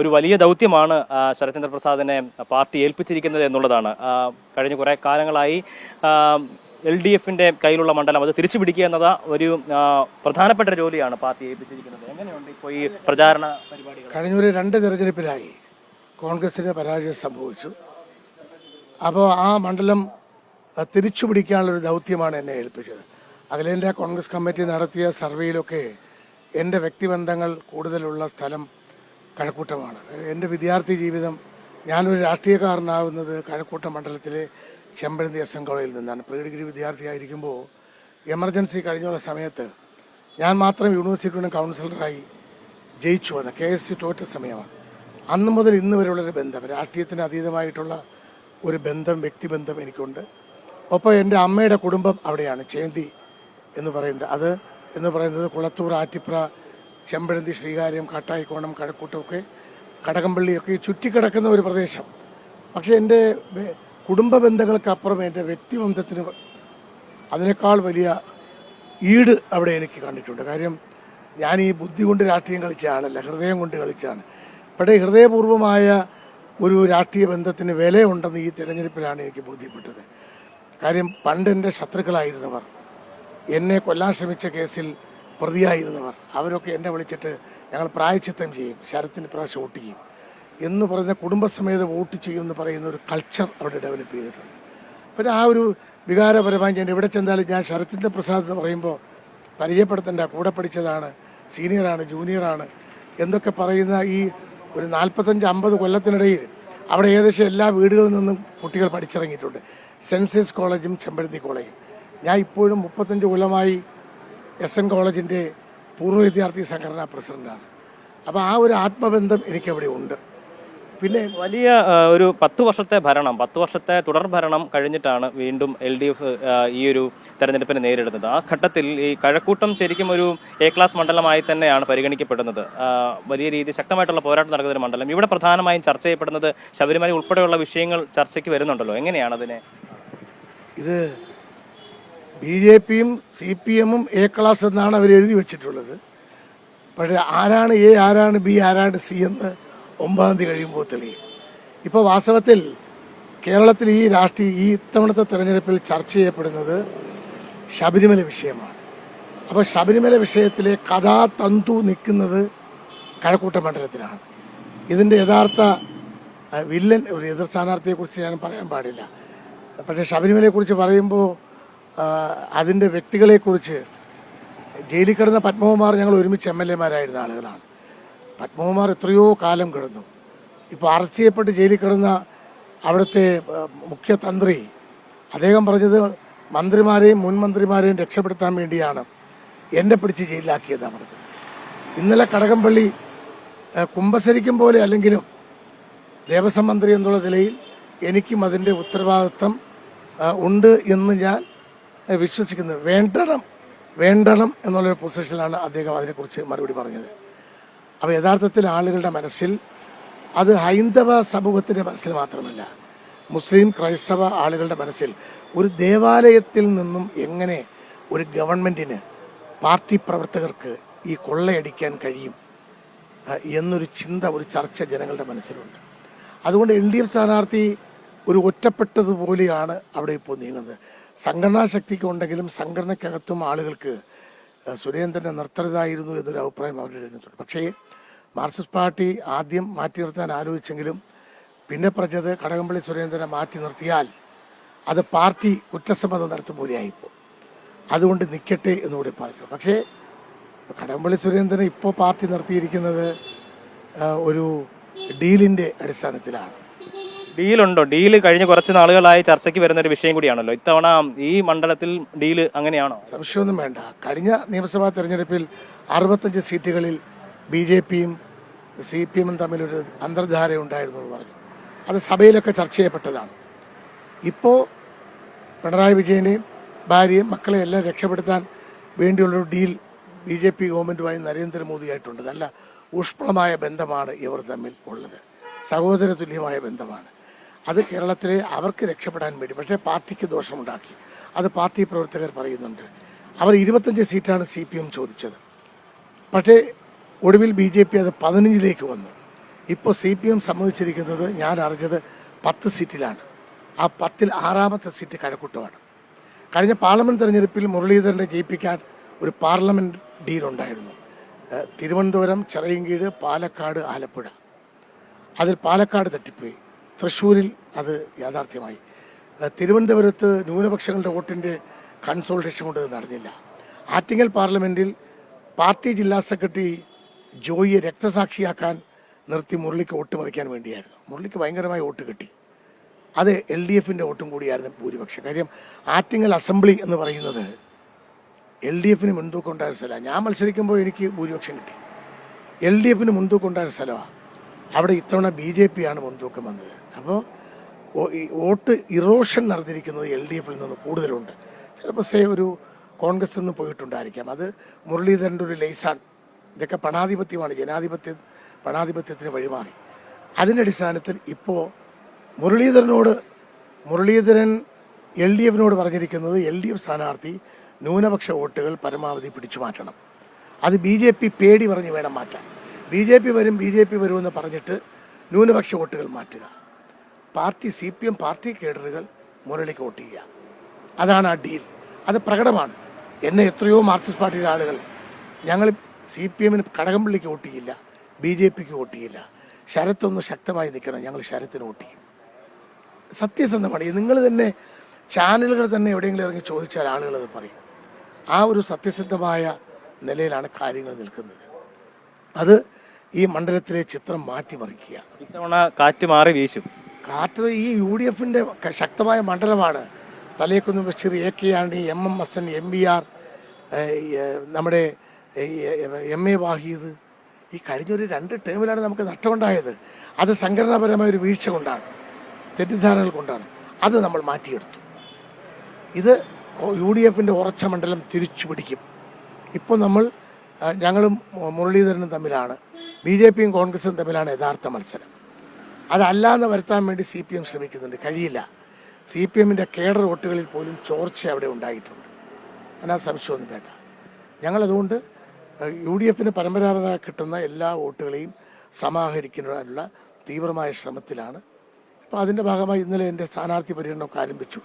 ഒരു വലിയ ദൗത്യമാണ് ശരത്ചന്ദ്ര പ്രസാദിനെ പാർട്ടി ഏൽപ്പിച്ചിരിക്കുന്നത് എന്നുള്ളതാണ്. കഴിഞ്ഞ കുറേ കാലങ്ങളായി LDFന്റെ കയ്യിലുള്ള മണ്ഡലം അത് തിരിച്ചു പിടിക്കുക എന്നത് ഒരു പ്രധാനപ്പെട്ട ജോലിയാണ് പാർട്ടി ഏൽപ്പിച്ചിരിക്കുന്നത്. എങ്ങനെയുണ്ട് ഇപ്പോൾ ഈ പ്രചാരണ പരിപാടികൾ? കഴിഞ്ഞ ഒരു 2 തെരഞ്ഞെടുപ്പിലായി കോൺഗ്രസിന് പരാജയം സംഭവിച്ചു. അപ്പോൾ ആ മണ്ഡലം തിരിച്ചു പിടിക്കാനുള്ളൊരു ദൗത്യമാണ് എന്നെ ഏൽപ്പിച്ചത്. അഖിലേന്ത്യാ കോൺഗ്രസ് കമ്മിറ്റി നടത്തിയ സർവേയിലൊക്കെ എൻ്റെ വ്യക്തിബന്ധങ്ങൾ കൂടുതലുള്ള സ്ഥലം കഴക്കൂട്ടമാണ്. എൻ്റെ വിദ്യാർത്ഥി ജീവിതം, ഞാനൊരു രാഷ്ട്രീയക്കാരനാകുന്നത് കഴക്കൂട്ടം മണ്ഡലത്തിലെ ചെമ്പഴന്തി SN കോളേജിൽ നിന്നാണ്. പ്രീ ഡിഗ്രി വിദ്യാർത്ഥിയായിരിക്കുമ്പോൾ എമർജൻസി കഴിഞ്ഞുള്ള സമയത്ത് ഞാൻ മാത്രം യൂണിവേഴ്സിറ്റിയുടെ കൗൺസിലറായി ജയിച്ചു വന്ന KSU തോറ്റ സമയമാണ്. അന്ന് മുതൽ ഇന്ന് വരെയുള്ളൊരു ബന്ധം, രാഷ്ട്രീയത്തിന് അതീതമായിട്ടുള്ള ഒരു ബന്ധം, വ്യക്തിബന്ധം എനിക്കുണ്ട്. ഒപ്പം എൻ്റെ അമ്മയുടെ കുടുംബം അവിടെയാണ്, ചേന്തി എന്ന് പറയുന്നത് കുളത്തൂർ, ആറ്റിപ്ര, ചെമ്പഴന്തി, ശ്രീകാര്യം, കാട്ടായിക്കോണം, കഴക്കൂട്ടമൊക്കെ, കടകംപള്ളിയൊക്കെ ചുറ്റിക്കിടക്കുന്ന ഒരു പ്രദേശം. പക്ഷേ എൻ്റെ കുടുംബ ബന്ധങ്ങൾക്കപ്പുറം എൻ്റെ വ്യക്തിബന്ധത്തിന് അതിനേക്കാൾ വലിയ ഈട് അവിടെ എനിക്ക് കണ്ടിട്ടുണ്ട്. കാര്യം ഞാൻ ഈ ബുദ്ധി കൊണ്ട് രാഷ്ട്രീയം കളിച്ച ആളല്ല, ഹൃദയം കൊണ്ട് കളിച്ചാണ്. പക്ഷേ ഹൃദയപൂർവമായ ഒരു രാഷ്ട്രീയ ബന്ധത്തിന് വിലയുണ്ടെന്ന് ഈ തിരഞ്ഞെടുപ്പിലാണ് എനിക്ക് ബോധ്യപ്പെട്ടത്. കാര്യം പണ്ട് എൻ്റെ ശത്രുക്കളായിരുന്നവർ, എന്നെ കൊല്ലാൻ ശ്രമിച്ച കേസിൽ പ്രതിയായിരുന്നവർ, അവരൊക്കെ എന്നെ വിളിച്ചിട്ട് ഞങ്ങൾ പ്രായച്ചിത്തം ചെയ്യും, ശരത്തിന് പ്രാവശ്യം വോട്ട് ചെയ്യും എന്ന് പറയുന്ന കുടുംബസമേതം വോട്ട് ചെയ്യുമെന്ന് പറയുന്ന ഒരു കൾച്ചർ അവിടെ ഡെവലപ്പ് ചെയ്തിട്ടുണ്ട്. പിന്നെ ആ ഒരു വികാരപരമായി ഞാൻ എവിടെ ചെന്നാലും ഞാൻ ശരത്ചന്ദ്ര പ്രസാദ് എന്ന് പറയുമ്പോൾ പരിചയപ്പെടുത്തേണ്ട, കൂടെ പഠിച്ചതാണ്, സീനിയറാണ്, ജൂനിയറാണ് എന്നൊക്കെ പറയുന്ന ഈ ഒരു 45-50 കൊല്ലത്തിനിടയിൽ അവിടെ ഏകദേശം എല്ലാ വീടുകളിൽ നിന്നും കുട്ടികൾ പഠിച്ചിറങ്ങിയിട്ടുണ്ട്. സെൻറ് സേവിയേഴ്സ് കോളേജും ചെമ്പഴന്തി കോളേജും. ഞാൻ ഇപ്പോഴും 35 കൊല്ലമായി SN കോളേജിൻ്റെ പൂർവ്വ വിദ്യാർത്ഥി സംഘടനാ പ്രസിഡന്റാണ്. അപ്പോൾ ആ ഒരു ആത്മബന്ധം എനിക്കവിടെ ഉണ്ട്. പിന്നെ വലിയ ഒരു 10 വർഷത്തെ ഭരണം, 10 വർഷത്തെ തുടർ ഭരണം കഴിഞ്ഞിട്ടാണ് വീണ്ടും LDF ഈ ഒരു തെരഞ്ഞെടുപ്പിനെ നേരിടുന്നത്. ആ ഘട്ടത്തിൽ ഈ കഴക്കൂട്ടം ശരിക്കും ഒരു A ക്ലാസ് മണ്ഡലമായി തന്നെയാണ് പരിഗണിക്കപ്പെടുന്നത്. വലിയ രീതിയിൽ ശക്തമായിട്ടുള്ള പോരാട്ടം നടക്കുന്ന ഒരു മണ്ഡലം. ഇവിടെ പ്രധാനമായും ചർച്ച ചെയ്യപ്പെടുന്നത് ശബരിമല ഉൾപ്പെടെയുള്ള വിഷയങ്ങൾ ചർച്ചയ്ക്ക് വരുന്നുണ്ടല്ലോ. എങ്ങനെയാണ് അതിനെ? ഇത് BJPയും CPMും A ക്ലാസ് എന്നാണ് അവർ എഴുതി വെച്ചിട്ടുള്ളത്. പക്ഷേ ആരാണ് A, ആരാണ് B, ആരാണ് C എന്ന് 9-ാം തീയതി കഴിയുമ്പോൾ തെളിയും. ഇപ്പോൾ വാസ്തവത്തിൽ കേരളത്തിൽ ഈ ഇത്തവണത്തെ തെരഞ്ഞെടുപ്പിൽ ചർച്ച ചെയ്യപ്പെടുന്നത് ശബരിമല വിഷയമാണ്. അപ്പോൾ ശബരിമല വിഷയത്തിലെ കഥാതന്തു നിൽക്കുന്നത് കഴക്കൂട്ടം മണ്ഡലത്തിലാണ്. ഇതിൻ്റെ യഥാർത്ഥ വില്ലൻ ഒരു എതിർ സ്ഥാനാർത്ഥിയെക്കുറിച്ച് ഞാൻ പറയാൻ പാടില്ല. പക്ഷേ ശബരിമലയെക്കുറിച്ച് പറയുമ്പോൾ അതിൻ്റെ വ്യക്തികളെക്കുറിച്ച് ജയിലിൽ കിടന്ന പത്മകുമാർ ഞങ്ങൾ ഒരുമിച്ച് MLA-മാരായിരുന്ന ആളുകളാണ്. പത്മകുമാർ എത്രയോ കാലം കിടന്നു. ഇപ്പോൾ അറസ്റ്റ് ചെയ്യപ്പെട്ട് ജയിലിൽ കിടന്ന അവിടുത്തെ മുഖ്യ തന്ത്രി അദ്ദേഹം പറഞ്ഞത് മന്ത്രിമാരെയും മുൻ മന്ത്രിമാരെയും രക്ഷപ്പെടുത്താൻ വേണ്ടിയാണ് എന്നെ പിടിച്ച് ജയിലിലാക്കിയതാണ് പറഞ്ഞത്. ഇന്നലെ കടകംപള്ളി കുമ്പസരിക്കും പോലെ അല്ലെങ്കിലും ദേവസ്വം മന്ത്രി എന്നുള്ള നിലയിൽ എനിക്കും അതിൻ്റെ ഉത്തരവാദിത്വം ഉണ്ട് എന്ന് ഞാൻ വിശ്വസിക്കുന്നത്. വേണ്ടണം എന്നുള്ളൊരു പൊസിഷനിലാണ് അദ്ദേഹം അതിനെക്കുറിച്ച് മറുപടി പറഞ്ഞത്. അപ്പോൾ യഥാർത്ഥത്തിൽ ആളുകളുടെ മനസ്സിൽ, അത് ഹൈന്ദവ സമൂഹത്തിൻ്റെ മനസ്സിൽ മാത്രമല്ല, മുസ്ലിം ക്രൈസ്തവ ആളുകളുടെ മനസ്സിൽ ഒരു ദേവാലയത്തിൽ നിന്നും എങ്ങനെ ഒരു ഗവൺമെൻറ്റിന്, പാർട്ടി പ്രവർത്തകർക്ക് ഈ കൊള്ളയടിക്കാൻ കഴിയും എന്നൊരു ചിന്ത, ഒരു ചർച്ച ജനങ്ങളുടെ മനസ്സിലുണ്ട്. അതുകൊണ്ട് LDF സ്ഥാനാർത്ഥി ഒരു ഒറ്റപ്പെട്ടതുപോലെയാണ് അവിടെ ഇപ്പോൾ നീങ്ങുന്നത്. സംഘടനാ ശക്തിക്ക് ഉണ്ടെങ്കിലും സംഘടനയ്ക്കകത്തും ആളുകൾക്ക് സുരേന്ദ്രനെ നിർത്തരുതായിരുന്നു എന്നൊരു അഭിപ്രായം അവരുടെ എഴുതുന്നുണ്ട്. പക്ഷേ മാർക്സിസ്റ്റ് പാർട്ടി ആദ്യം മാറ്റി നിർത്താൻ ആലോചിച്ചെങ്കിലും പിന്നെ പറഞ്ഞത് കടകംപള്ളി സുരേന്ദ്രനെ മാറ്റി നിർത്തിയാൽ അത് പാർട്ടി കുറ്റസമ്മതം നടത്തും പോലെയായിപ്പോൾ, അതുകൊണ്ട് നിൽക്കട്ടെ എന്നുകൂടി പറഞ്ഞു. പക്ഷേ കടകംപള്ളി സുരേന്ദ്രനെ ഇപ്പോൾ പാർട്ടി നിർത്തിയിരിക്കുന്നത് ഒരു ഡീലിൻ്റെ അടിസ്ഥാനത്തിലാണ്. ഡീലുണ്ടോ? ഡീല് കഴിഞ്ഞ കുറച്ച് നാളുകളായി ചർച്ചയ്ക്ക് വരുന്ന ഒരു വിഷയം കൂടിയാണല്ലോ. ഇത്തവണ ഈ മണ്ഡലത്തിൽ ഡീല് അങ്ങനെയാണോ? സംശയമൊന്നും വേണ്ട. കഴിഞ്ഞ നിയമസഭാ തെരഞ്ഞെടുപ്പിൽ 65 സീറ്റുകളിൽ BJPയും CPMും തമ്മിലൊരു അന്തർധാര ഉണ്ടായിരുന്നു എന്ന് പറഞ്ഞു. അത് സഭയിലൊക്കെ ചർച്ച ചെയ്യപ്പെട്ടതാണ്. ഇപ്പോൾ പിണറായി വിജയനെയും ഭാര്യയും മക്കളെയും എല്ലാം രക്ഷപ്പെടുത്താൻ വേണ്ടിയുള്ളൊരു ഡീൽ BJP ഗവൺമെൻറ്റുമായി നരേന്ദ്രമോദിയായിട്ടുണ്ട്. നല്ല ഊഷ്മളമായ ബന്ധമാണ് ഇവർ തമ്മിൽ ഉള്ളത്, സഹോദര തുല്യമായ ബന്ധമാണ്. അത് കേരളത്തിലെ അവർക്ക് രക്ഷപ്പെടാൻ വേണ്ടി, പക്ഷേ പാർട്ടിക്ക് ദോഷമുണ്ടാക്കി. അത് പാർട്ടി പ്രവർത്തകർ പറയുന്നുണ്ട്. അവർ 25 സീറ്റാണ് CPM ചോദിച്ചത്. പക്ഷേ ഒടുവിൽ BJP അത് 15ലേക്ക് വന്നു. ഇപ്പോൾ CPM സമ്മതിച്ചിരിക്കുന്നത് ഞാൻ അറിഞ്ഞത് 10 സീറ്റിലാണ്. ആ 10-ൽ 6-ാമത്തെ സീറ്റ് കഴക്കൂട്ടമാണ്. കഴിഞ്ഞ പാർലമെന്റ് തെരഞ്ഞെടുപ്പിൽ മുരളീധരനെ ജയിപ്പിക്കാൻ ഒരു പാർലമെന്റ് ഡീലുണ്ടായിരുന്നു. തിരുവനന്തപുരം, ചിറയൻകീഴ്, പാലക്കാട്, ആലപ്പുഴ. അതിൽ പാലക്കാട് തട്ടിപ്പോയി. തൃശ്ശൂരിൽ അത് യാഥാർത്ഥ്യമായി. തിരുവനന്തപുരത്ത് ന്യൂനപക്ഷങ്ങളുടെ വോട്ടിൻ്റെ കൺസോൾട്ടേഷൻ കൊണ്ട് നടന്നില്ല. ആറ്റിങ്ങൽ പാർലമെന്റിൽ പാർട്ടി ജില്ലാ സെക്രട്ടറി ജോയിയെ രക്തസാക്ഷിയാക്കാൻ നിർത്തി മുരളിക്ക് വോട്ട് മറിക്കാൻ വേണ്ടിയായിരുന്നു. മുരളിക്ക് ഭയങ്കരമായ വോട്ട് കിട്ടി. അത് LDFിൻ്റെ വോട്ടും കൂടിയായിരുന്നു ഭൂരിപക്ഷം. കാര്യം ആറ്റിങ്ങൽ അസംബ്ലി എന്ന് പറയുന്നത് LDFിന് മുൻതൂക്കം ഉണ്ടായ സ്ഥലമാണ്. ഞാൻ മത്സരിക്കുമ്പോൾ എനിക്ക് ഭൂരിപക്ഷം കിട്ടി. LDFിന് മുൻതൂക്കം ഉണ്ടായ സ്ഥലമാണ്. അവിടെ ഇത്തവണ BJP ആണ് മുൻതൂക്കം വന്നത്. അപ്പോൾ ഈ വോട്ട് ഇറോഷൻ നടന്നിരിക്കുന്നത് LDFിൽ നിന്ന് കൂടുതലുണ്ട്. ചിലപ്പോൾ ഒരു കോൺഗ്രസ് നിന്ന് പോയിട്ടുണ്ടായിരിക്കാം. അത് മുരളീധരൻ്റെ ഒരു ലൈസാൻ. ഇതൊക്കെ പണാധിപത്യമാണ്. പണാധിപത്യത്തിന് വഴിമാറി. അതിൻ്റെ അടിസ്ഥാനത്തിൽ ഇപ്പോൾ മുരളീധരൻ LDFിനോട് പറഞ്ഞിരിക്കുന്നത് LDF സ്ഥാനാർത്ഥി ന്യൂനപക്ഷ വോട്ടുകൾ പരമാവധി പിടിച്ചു മാറ്റണം. അത് BJP പേടി പറഞ്ഞ് വേണം മാറ്റാൻ. BJP വരുമെന്ന് പറഞ്ഞിട്ട് ന്യൂനപക്ഷ വോട്ടുകൾ മാറ്റുക. CPM പാർട്ടി കേഡറുകൾ മുരളിക്ക് വോട്ട് ചെയ്യുക. അതാണ് ആ ഡീൽ. അത് പ്രകടമാണ്. എന്നെ എത്രയോ മാർക്സിസ്റ്റ് പാർട്ടിയിലെ ആളുകൾ ഞങ്ങൾ CPMന് കടകംപള്ളിക്ക് വോട്ട് ചെയ്യില്ല, BJPക്ക് വോട്ട് ചെയ്യില്ല. ശരത്തൊന്ന് ശക്തമായി നിൽക്കണം, ഞങ്ങൾ ശരത്തിന് വോട്ട് ചെയ്യും. സത്യസന്ധമാണ്. നിങ്ങൾ തന്നെ ചാനലുകൾ തന്നെ എവിടെയെങ്കിലും ഇറങ്ങി ചോദിച്ചാൽ ആളുകൾ അത് പറയും. ആ ഒരു സത്യസന്ധമായ നിലയിലാണ് കാര്യങ്ങൾ നിൽക്കുന്നത്. അത് ഈ മണ്ഡലത്തിലെ ചിത്രം മാറ്റിമറിക്കുകയാണ്. ഇത്തവണ കാറ്റ് മാറി വീശും. കാറ്റ് ഈ UDFിൻ്റെ ശക്തമായ മണ്ഡലമാണ്. തലേക്കുന്ന് Basheer, AK Antony, MM Hasan, MBR, നമ്മുടെ MA വാഹിദ്. ഈ കഴിഞ്ഞൊരു 2 ടേമിലാണ് നമുക്ക് നഷ്ടമുണ്ടായത്. അത് സംഘടനാപരമായ ഒരു വീഴ്ച കൊണ്ടാണ്, തെറ്റിദ്ധാരണകൾ കൊണ്ടാണ്. അത് നമ്മൾ മാറ്റിയെടുത്തു. ഇത് UDFിൻ്റെ ഉറച്ച മണ്ഡലം തിരിച്ചു പിടിക്കും. ഇപ്പോൾ ഞങ്ങളും മുരളീധരനും തമ്മിലാണ്, BJPയും കോൺഗ്രസും തമ്മിലാണ് യഥാർത്ഥ മത്സരം. അതല്ലാന്ന് വരുത്താൻ വേണ്ടി CPM ശ്രമിക്കുന്നുണ്ട്. കഴിയില്ല. CPMൻ്റെ കേഡർ വോട്ടുകളിൽ പോലും ചോർച്ച അവിടെ ഉണ്ടായിട്ടുണ്ട്. അതിനാ സംശയമൊന്നും വേണ്ട. ഞങ്ങളതുകൊണ്ട് UDFിന് പരമ്പരാഗത കിട്ടുന്ന എല്ലാ വോട്ടുകളെയും സമാഹരിക്കുന്നതിനുള്ള തീവ്രമായ ശ്രമത്തിലാണ്. അപ്പോൾ അതിൻ്റെ ഭാഗമായി ഇന്നലെ എൻ്റെ സ്ഥാനാർത്ഥി പര്യടനമൊക്കെ ആരംഭിച്ചു.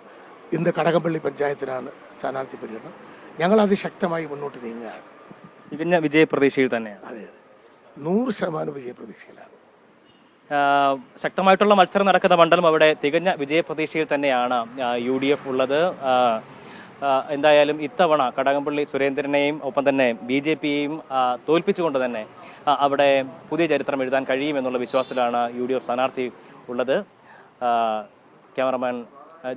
ഇന്ന് കടകംപള്ളി പഞ്ചായത്തിലാണ് സ്ഥാനാർത്ഥി പര്യടനം. ഞങ്ങൾ അതിശക്തമായി മുന്നോട്ട് നീങ്ങുകയാണ്. തികഞ്ഞ വിജയപ്രതീക്ഷയിൽ തന്നെയാണ്. അതെ, 100% വിജയപ്രതീക്ഷയിലാണ്. ശക്തമായിട്ടുള്ള മത്സരം നടക്കുന്ന മണ്ഡലം, അവിടെ തികഞ്ഞ വിജയപ്രതീക്ഷയിൽ തന്നെയാണ് UDF ഉള്ളത്. എന്തായാലും ഇത്തവണ കടകംപള്ളി സുരേന്ദ്രനെയും ഒപ്പം തന്നെ BJPയെയും തോൽപ്പിച്ചുകൊണ്ട് തന്നെ അവിടെ പുതിയ ചരിത്രം എഴുതാൻ കഴിയുമെന്നുള്ള വിശ്വാസത്തിലാണ് UDF സ്ഥാനാർത്ഥി ഉള്ളത്. ക്യാമറമാൻ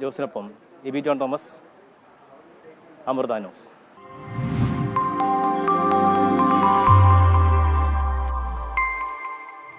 ജോസിനൊപ്പം ഇബി ജോൺ തോമസ്, അമൃത ന്യൂസ്.